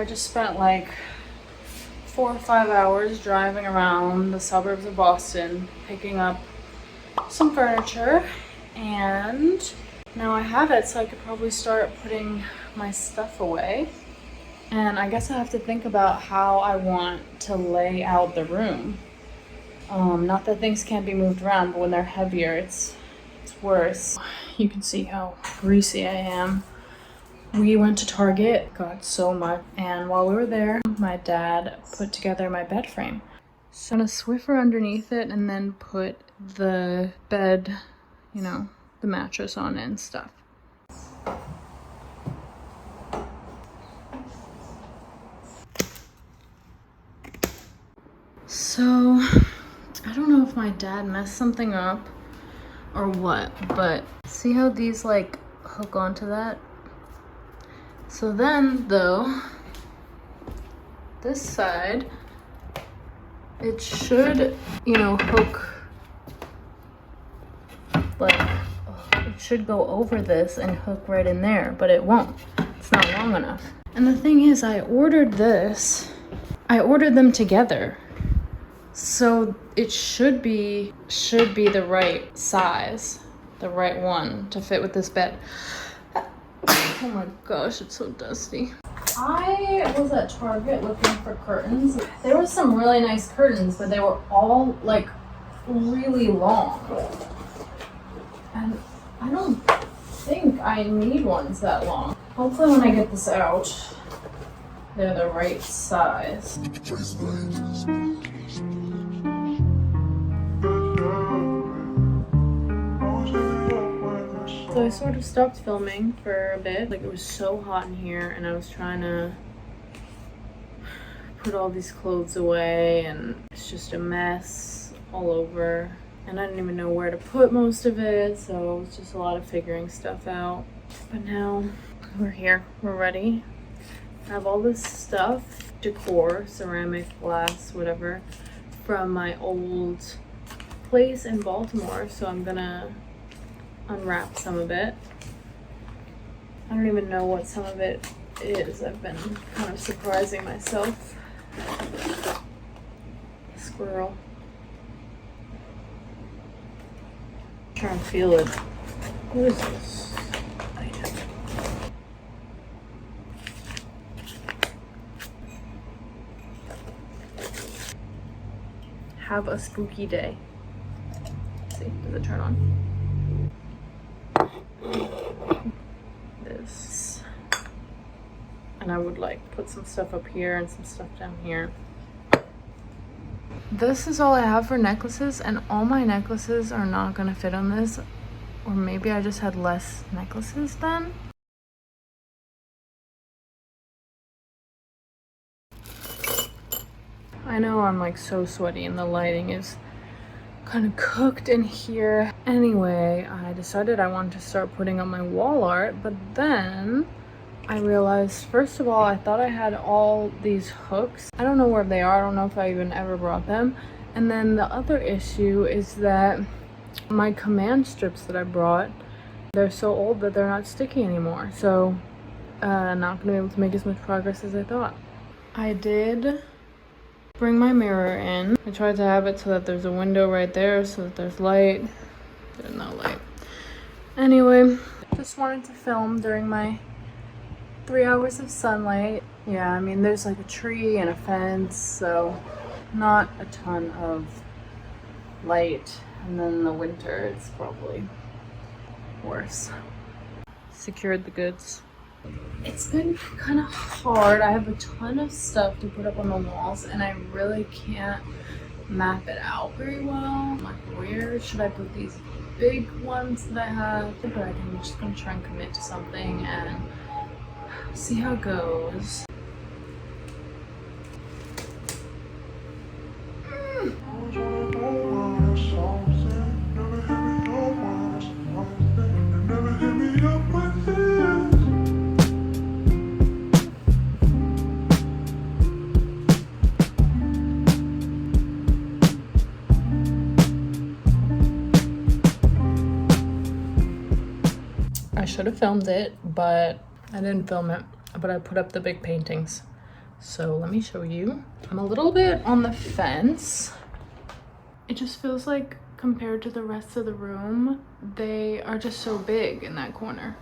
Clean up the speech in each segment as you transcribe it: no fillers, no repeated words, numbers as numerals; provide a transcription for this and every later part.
I just spent like 4 or 5 hours driving around the suburbs of Boston, picking up some furniture, and now I have it, so I could probably start putting my stuff away. And I guess I have to think about how I want to lay out the room. Not that things can't be moved around, but when they're heavier, it's worse. You can see how greasy I am. We went to Target, got so much, and while we were there, my dad put together my bed frame. So I'm gonna Swiffer underneath it and then put the bed, you know, the mattress on it and stuff. So, I don't know if my dad messed something up or what, but see how these like hook onto that? So then though, this side, it should, you know, hook, like, it should go over this and hook right in there, but it won't. It's not long enough. And the thing is, I ordered them together. So it should be the right size, the right one to fit with this bed. Oh my gosh, it's so dusty. I was at Target looking for curtains. There were some really nice curtains, but they were all like really long. And I don't think I need ones that long. Hopefully when I get this out, they're the right size. So I sort of stopped filming for a bit. Like, it was so hot in here and I was trying to put all these clothes away and it's just a mess all over. And I didn't even know where to put most of it, so it was just a lot of figuring stuff out. But now we're here, we're ready. I have all this stuff, decor, ceramic, glass, whatever, from my old place in Baltimore, so I'm gonna unwrap some of it. I don't even know what some of it is. I've been kind of surprising myself. Squirrel. Try and feel it. What is this item? Have a spooky day. Let's see, does it turn on? This. And I would like put some stuff up here and some stuff down here. This is all I have for necklaces, and all my necklaces are not gonna fit on this. Or maybe I just had less necklaces then? I know I'm like so sweaty and the lighting is kind of cooked in here. Anyway, I decided I wanted to start putting up my wall art, but then I realized, first of all, I thought I had all these hooks. I don't know where they are. I don't know if I even ever brought them. And then the other issue is that my command strips that I brought, they're so old that they're not sticky anymore. So not gonna be able to make as much progress as I thought. I did bring my mirror in. I tried to have it so that there's a window right there so that there's light. There's no light. Anyway, just wanted to film during my 3 hours of sunlight. Yeah, I mean, there's like a tree and a fence, so not a ton of light. And then in the winter, it's probably worse. Secured the goods. It's been kind of hard. I have a ton of stuff to put up on the walls and I really can't map it out very well. Like, where should I put these big ones that I have? But I'm just gonna try and commit to something and see how it goes. I should have filmed it, but I didn't film it. But I put up the big paintings. So let me show you. I'm a little bit on the fence. It just feels like compared to the rest of the room, they are just so big in that corner.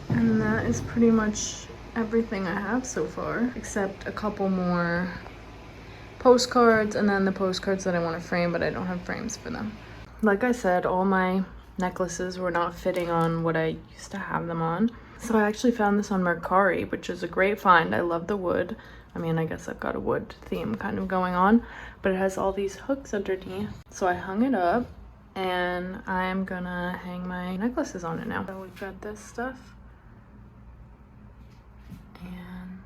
And that is pretty much everything I have so far, except a couple more postcards and then the postcards that I want to frame, but I don't have frames for them. Like I said, all my necklaces were not fitting on what I used to have them on. So I actually found this on Mercari, which is a great find. I love the wood. I mean, I guess I've got a wood theme kind of going on, but it has all these hooks underneath. So I hung it up and I'm gonna hang my necklaces on it now. So we've got this stuff and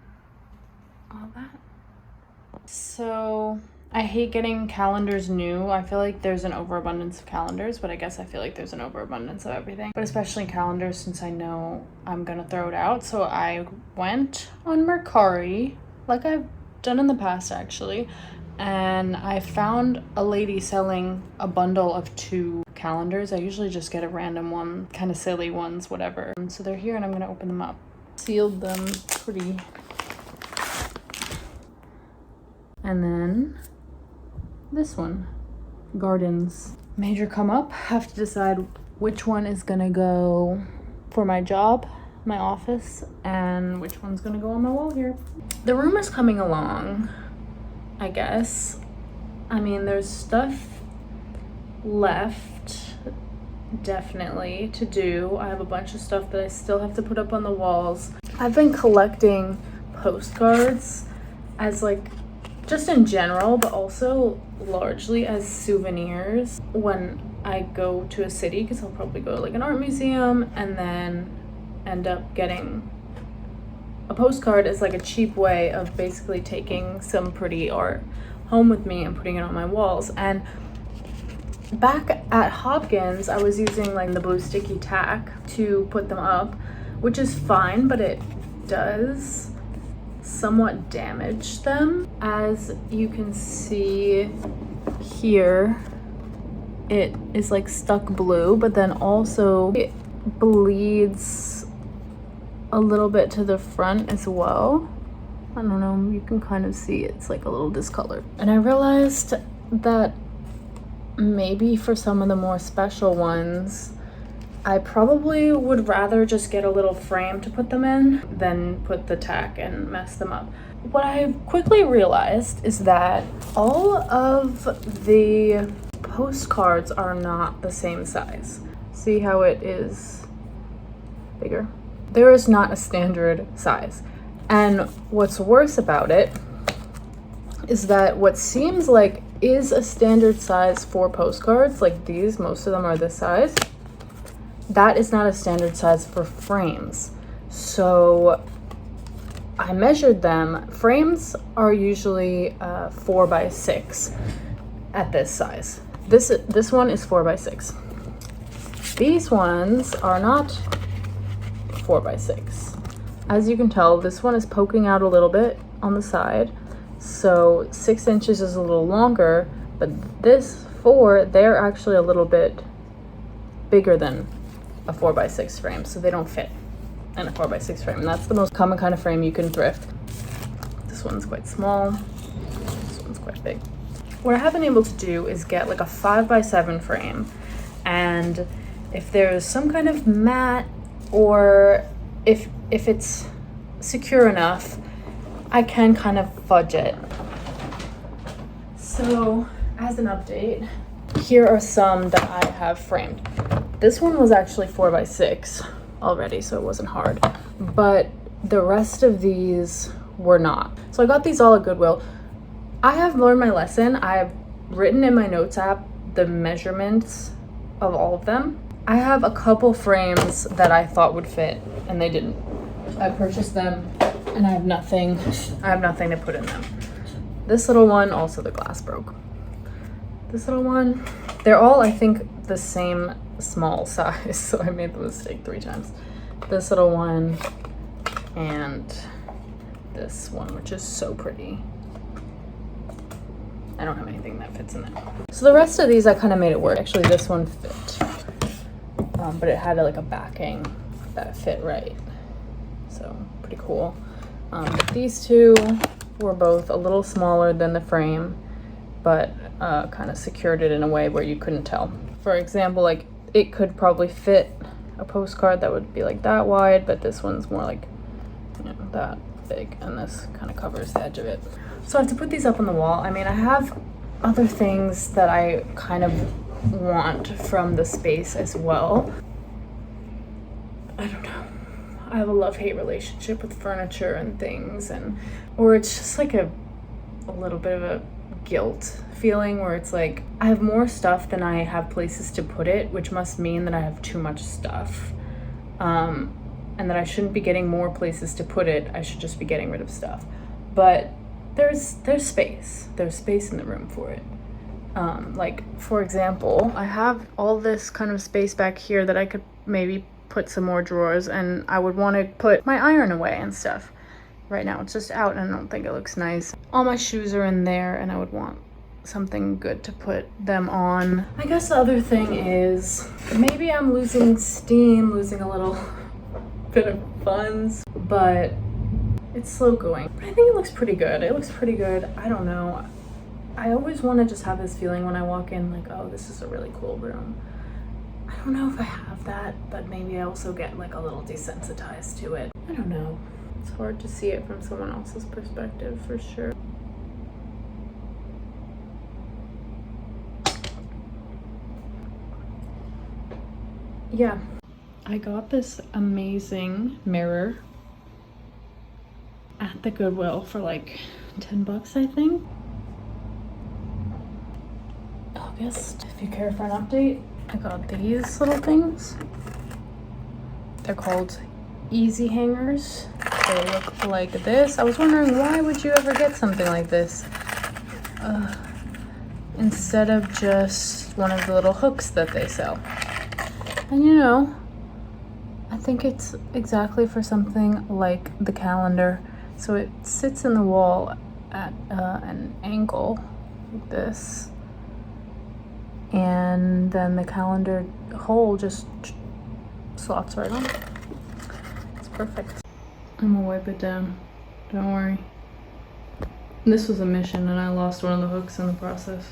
all that. So I hate getting calendars new. I feel like there's an overabundance of calendars, but I guess I feel like there's an overabundance of everything. But especially calendars, since I know I'm gonna throw it out. So I went on Mercari, like I've done in the past actually, and I found a lady selling a bundle of 2 calendars. I usually just get a random one, kind of silly ones, whatever. So they're here and I'm gonna open them up. Sealed them pretty. And then this one, gardens. Major come up, have to decide which one is gonna go for my job, my office, and which one's gonna go on my wall here. The room is coming along, I guess. I mean, there's stuff left, definitely, to do. I have a bunch of stuff that I still have to put up on the walls. I've been collecting postcards as like, just in general, but also largely as souvenirs when I go to a city, because I'll probably go to like an art museum and then end up getting a postcard as like a cheap way of basically taking some pretty art home with me and putting it on my walls. And back at Hopkins, I was using like the blue sticky tack to put them up, which is fine, but it does somewhat damage them. As you can see here, it is like stuck blue, but then also it bleeds a little bit to the front as well. I don't know, you can kind of see it's like a little discolored. And I realized that maybe for some of the more special ones, I probably would rather just get a little frame to put them in than put the tack and mess them up. What I quickly realized is that all of the postcards are not the same size. See how it is bigger? There is not a standard size. And what's worse about it is that what seems like is a standard size for postcards, like these, most of them are this size, that is not a standard size for frames. So I measured them. Frames are usually 4 by 6 at this size. This one is 4 by 6. These ones are not 4 by 6. As you can tell, this one is poking out a little bit on the side, so 6 inches is a little longer, but this 4, they're actually a little bit bigger than a 4 by 6 frame, so they don't fit in a 4 by 6 frame. And that's the most common kind of frame you can thrift. This one's quite small, this one's quite big. What I have been able to do is get like a 5 by 7 frame, and if there's some kind of mat, or if it's secure enough, I can kind of fudge it. So as an update, here are some that I have framed. This one was actually 4 by 6 already, so it wasn't hard, but the rest of these were not. So I got these all at Goodwill. I have learned my lesson. I've written in my notes app the measurements of all of them. I have a couple frames that I thought would fit and they didn't. I purchased them and I have nothing to put in them. This little one, also the glass broke. This little one, they're all, I think, the same small size, so I made the mistake 3 times. This little one and this one, which is so pretty. I don't have anything that fits in there. So the rest of these, I kind of made it work. Actually, this one fit, but it had like a backing that fit right. So pretty cool. These two were both a little smaller than the frame, but kind of secured it in a way where you couldn't tell. For example, like it could probably fit a postcard that would be like that wide, but this one's more like, you know, that big, and this kind of covers the edge of it. So I have to put these up on the wall. I mean, I have other things that I kind of want from the space as well. I don't know. I have a love-hate relationship with furniture and things, or it's just like a little bit of a guilt feeling where it's like I have more stuff than I have places to put it, which must mean that I have too much stuff, and that I shouldn't be getting more places to put it. I should just be getting rid of stuff. But there's space. There's space in the room for it. Like, for example, I have all this kind of space back here that I could maybe put some more drawers, and I would want to put my iron away and stuff. Right now it's just out and I don't think it looks nice. All my shoes are in there and I would want something good to put them on. I guess the other thing is maybe I'm losing steam, losing a little bit of funds, but it's slow going. But I think it looks pretty good. It looks pretty good. I don't know. I always want to just have this feeling when I walk in, like, oh, this is a really cool room. I don't know if I have that, but maybe I also get like a little desensitized to it. I don't know. It's hard to see it from someone else's perspective for sure. Yeah, I got this amazing mirror at the Goodwill for like 10 bucks, I think. August, if you care for an update, I got these little things. They're called easy hangers. They look like this. I was wondering, why would you ever get something like this instead of just one of the little hooks that they sell? And you know, I think it's exactly for something like the calendar. So it sits in the wall at an angle like this, and then the calendar hole just slots right on. It's perfect. I'm gonna wipe it down, don't worry. This was a mission and I lost one of the hooks in the process.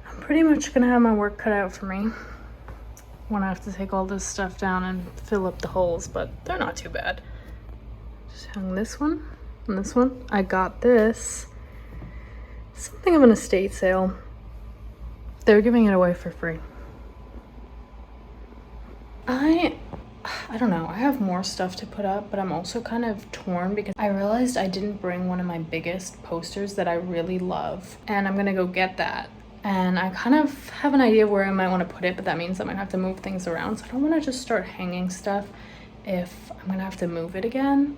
I'm pretty much gonna have my work cut out for me when I have to take all this stuff down and fill up the holes, but they're not too bad. Just hung this one and this one. I got this, something of an estate sale. They were giving it away for free. I don't know, I have more stuff to put up, but I'm also kind of torn because I realized I didn't bring one of my biggest posters that I really love, and I'm gonna go get that. And I kind of have an idea of where I might want to put it, but that means I might have to move things around. So I don't want to just start hanging stuff if I'm gonna have to move it again.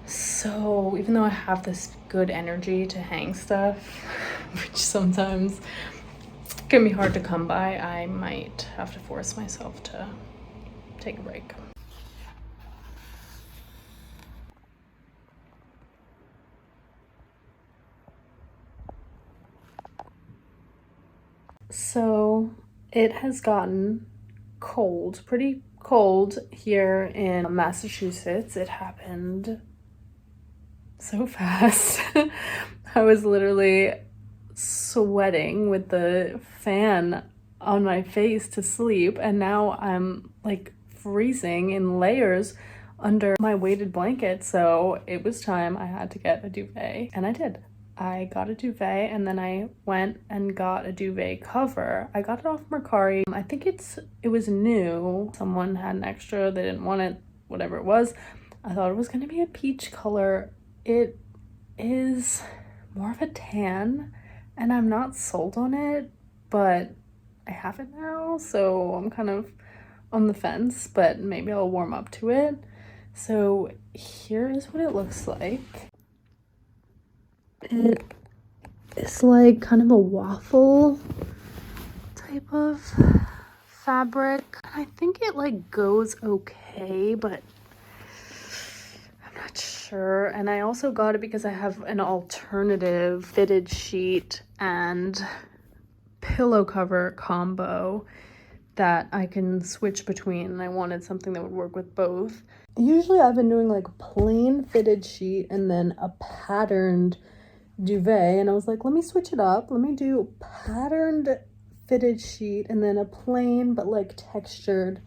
So even though I have this good energy to hang stuff, which sometimes can be hard to come by, I might have to force myself to take a break. So it has gotten cold, pretty cold here in Massachusetts. It happened so fast. I was literally sweating with the fan on my face to sleep, and now I'm like freezing in layers under my weighted blanket. So it was time. I had to get a duvet, and I did. I got a duvet, and then I went and got a duvet cover. I got it off Mercari. I think it was new. Someone had an extra, they didn't want it, whatever it was. I thought it was gonna be a peach color. It is more of a tan, and I'm not sold on it, but I have it now, so I'm kind of on the fence, but maybe I'll warm up to it. So here is what it looks like. It is like kind of a waffle type of fabric. I think it like goes okay, but I'm not sure. And I also got it because I have an alternative fitted sheet and pillow cover combo that I can switch between, and I wanted something that would work with both. Usually I've been doing like a plain fitted sheet and then a patterned duvet, and I was like, let me switch it up. Let me do patterned fitted sheet and then a plain but like textured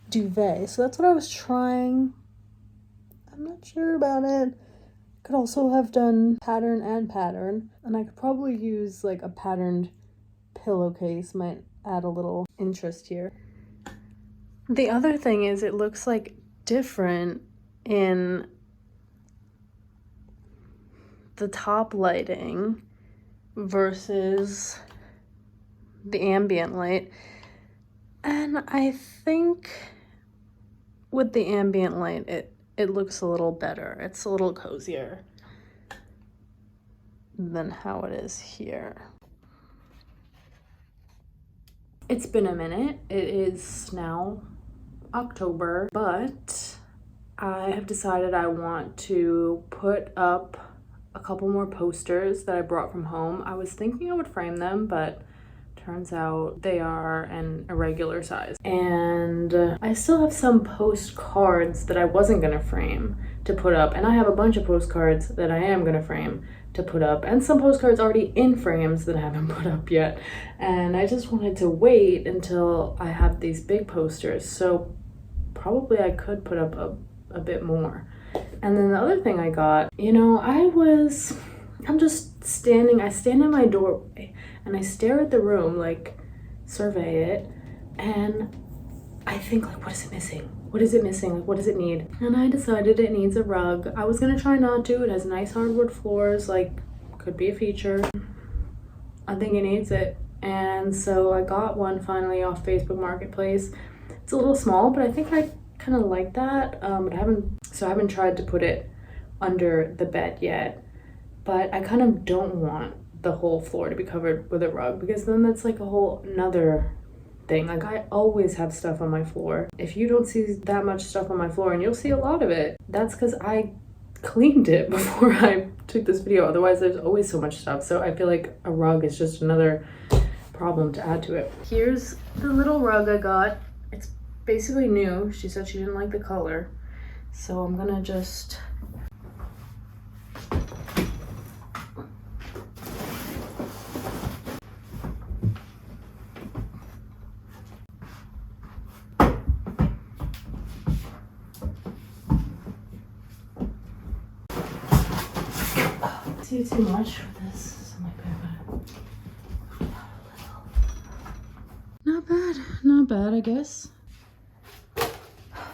duvet. So that's what I was trying. I'm not sure about it. Could also have done pattern and pattern, and I could probably use like a patterned pillowcase, might add a little interest here. The other thing is it looks like different in the top lighting versus the ambient light, and I think with the ambient light it looks a little better. It's a little cozier than how it is here. It's been a minute. It is now October, but I have decided I want to put up a couple more posters that I brought from home. I was thinking I would frame them, but turns out they are an irregular size. And I still have some postcards that I wasn't gonna frame to put up, and I have a bunch of postcards that I am gonna frame to put up, and some postcards already in frames that I haven't put up yet. And I just wanted to wait until I have these big posters, so probably I could put up a bit more. And then the other thing I got, you know, I'm just standing, I stand in my doorway and I stare at the room, like survey it, and I think like, what is it missing? What is it missing? Like, what does it need? And I decided it needs a rug. I was gonna try not to. It has nice hardwood floors, like could be a feature. I think it needs it. And so I got one finally off Facebook Marketplace. It's a little small, but I think I kind of like that. But I haven't tried to put it under the bed yet. But I kind of don't want the whole floor to be covered with a rug, because then that's like a whole nother thing. Like, I always have stuff on my floor. If you don't see that much stuff on my floor, and you'll see a lot of it, that's because I cleaned it before I took this video. Otherwise, there's always so much stuff. So I feel like a rug is just another problem to add to it. Here's the little rug I got. It's basically new. She said she didn't like the color. So I'm gonna just too much with this. Not bad, I guess.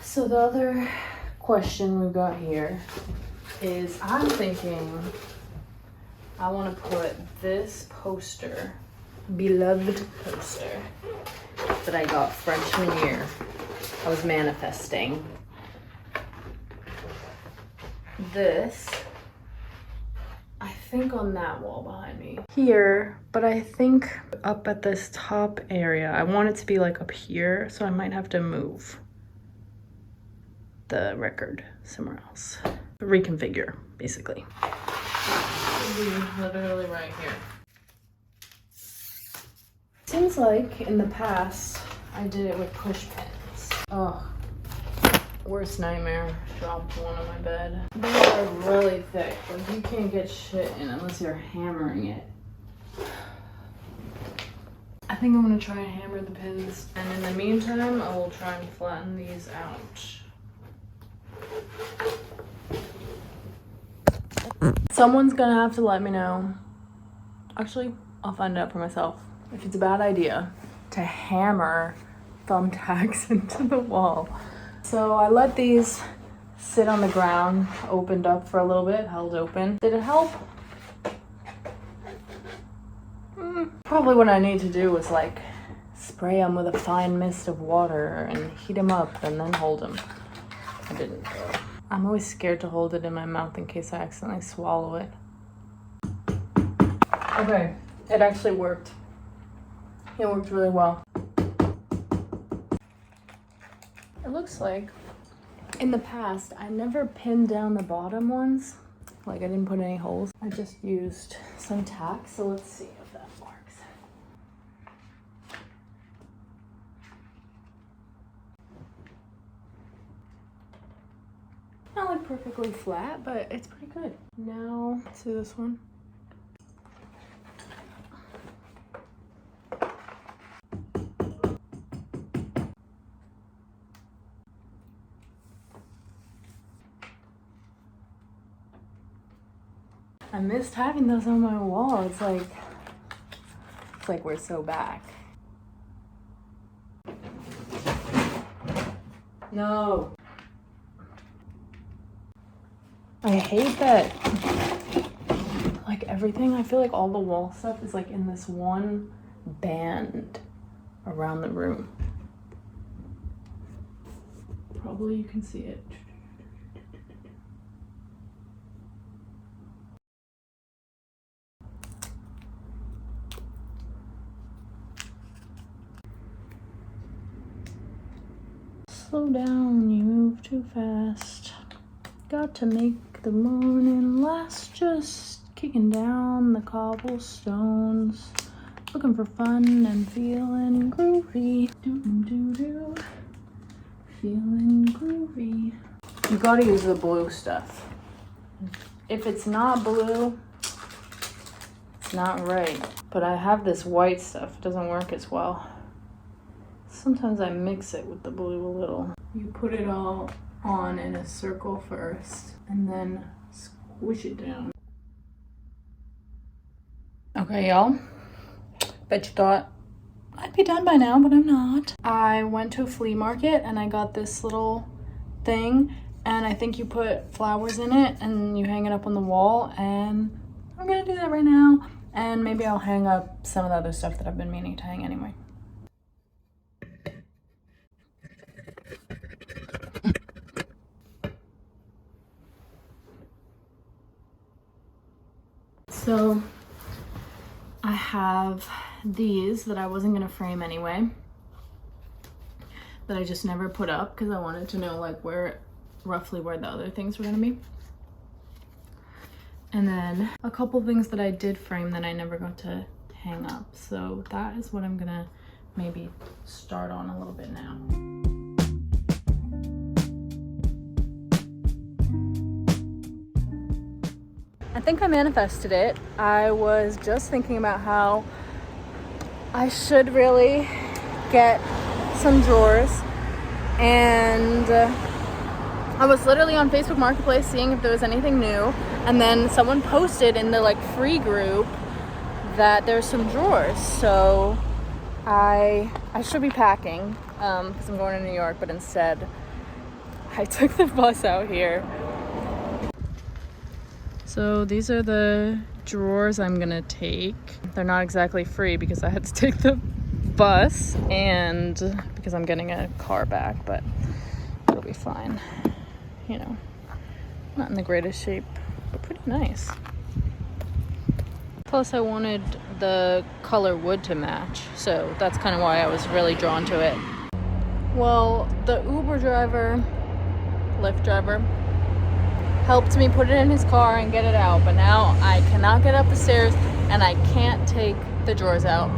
So the other question we've got here is, I'm thinking I want to put this poster, beloved poster that I got freshman year. I was manifesting this, I think, on that wall behind me here, but I think up at this top area, I want it to be like up here, so I might have to move the record somewhere else. Reconfigure, basically. Literally right here. Seems like in the past, I did it with push pins. Oh, worst nightmare. Dropped one on my bed. They are really thick. Like, you can't get shit in unless you're hammering it. I think I'm gonna try and hammer the pins, and in the meantime, I will try and flatten these out. Someone's gonna have to let me know. Actually, I'll find out for myself if it's a bad idea to hammer thumbtacks into the wall. So I let these sit on the ground, opened up for a little bit, held open. Did it help? Probably what I need to do is like spray them with a fine mist of water and heat them up and then hold them. I didn't though. I'm always scared to hold it in my mouth in case I accidentally swallow it. Okay, it actually worked. It worked really well. It looks like in the past, I never pinned down the bottom ones. Like, I didn't put any holes. I just used some tack, so let's see if that works. not like perfectly flat, but it's pretty good. Now, let's do this one. I missed having those on my wall. It's like we're so back. No. I hate that, like everything, I feel like all the wall stuff is like in this one band around the room. Probably you can see it. Slow down, you move too fast. Got to make the morning last, just kicking down the cobblestones. Looking for fun and feeling groovy. Doo-doo-doo-doo. Feeling groovy. You gotta use the blue stuff. If it's not blue, it's not right. But I have this white stuff, it doesn't work as well. Sometimes I mix it with the blue a little. You put it all on in a circle first and then squish it down. Okay, y'all. Bet you thought I'd be done by now, but I'm not. I went to a flea market and I got this little thing, and I think you put flowers in it and you hang it up on the wall, and I'm gonna do that right now. And maybe I'll hang up some of the other stuff that I've been meaning to hang anyway. So I have these that I wasn't gonna frame anyway, that I just never put up because I wanted to know like roughly where the other things were gonna be. And then a couple things that I did frame that I never got to hang up. So that is what I'm gonna maybe start on a little bit now. I think I manifested it. I was just thinking about how I should really get some drawers, and I was literally on Facebook Marketplace seeing if there was anything new, and then someone posted in the like free group that there's some drawers. So I should be packing because I'm going to New York, but instead I took the bus out here. So these are the drawers I'm gonna take. They're not exactly free because I had to take the bus and because I'm getting a car back, but it'll be fine. You know, not in the greatest shape, but pretty nice. Plus I wanted the color wood to match, so that's kind of why I was really drawn to it. Well, the Uber driver, Lyft driver, helped me put it in his car and get it out, but now I cannot get up the stairs and I can't take the drawers out.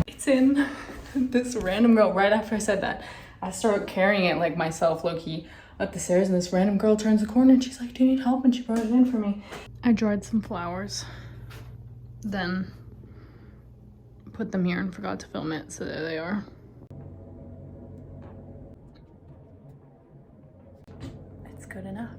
It's in this random girl. Right after I said that, I start carrying it like myself, low-key, up the stairs, and this random girl turns the corner and she's like, do you need help? And she brought it in for me. I dried some flowers, then put them here and forgot to film it, so there they are. It's good enough.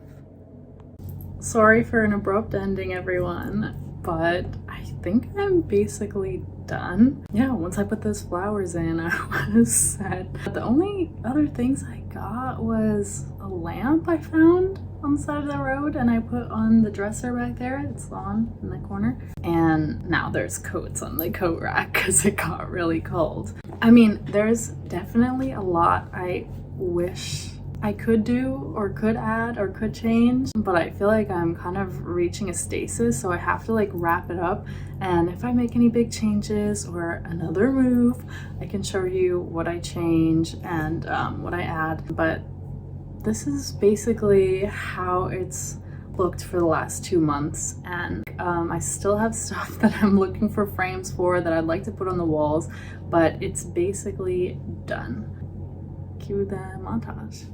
Sorry for an abrupt ending, everyone, but I think I'm basically done. Yeah, once I put those flowers in, I was set. The only other things I got was a lamp I found on the side of the road and I put on the dresser back there. It's on in the corner. And now there's coats on the coat rack because it got really cold. I mean, there's definitely a lot I wish I could do or could add or could change, but I feel like I'm kind of reaching a stasis, so I have to like wrap it up, and if I make any big changes or another move, I can show you what I change and what I add. But this is basically how it's looked for the last 2 months, and I still have stuff that I'm looking for frames for that I'd like to put on the walls, but it's basically done. Cue the montage.